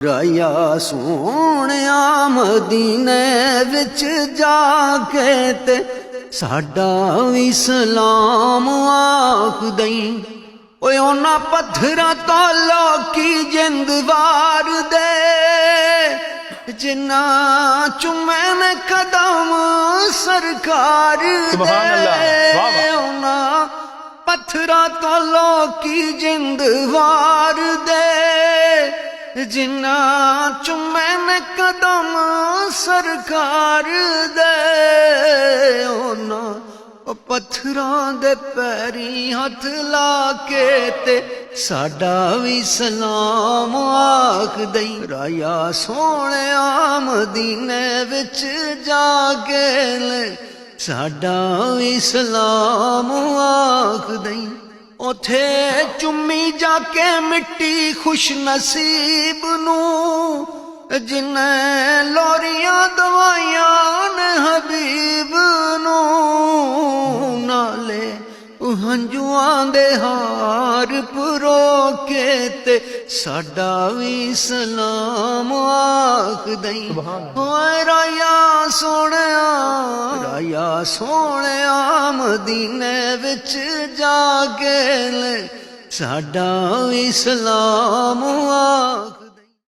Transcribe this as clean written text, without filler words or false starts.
رایا سونیا مدینے وچ جا کے تے ساڈا وی سلام آکھ دئیں اوے انہاں پتھراں تو لوکی جند وار دے جنہاں چومے نے قدم سرکار دے انہاں پتھراں تو لوکی جند وار دے جنہاں چومے نے قدم سرکار دے انہاں پتھراں دے پیری ہاتھ لا کے تے ساڈا وی سلام آکھ دئیں رایا سونیا مدینے وچ جا کے لے ساڈا وی سلام آکھ دئیں اوتھے چمی جا کے مٹی خوش نصیب نو جنہیں لوریاں دوائیاں نے حبیب نو نالے ہنجواں دے ہار پرو کے تے ساڈا وی سلام آکھ دئیں ہوئے رایا سونیا مدینے وچ جا کے لے ساڈا وی سلام آکھ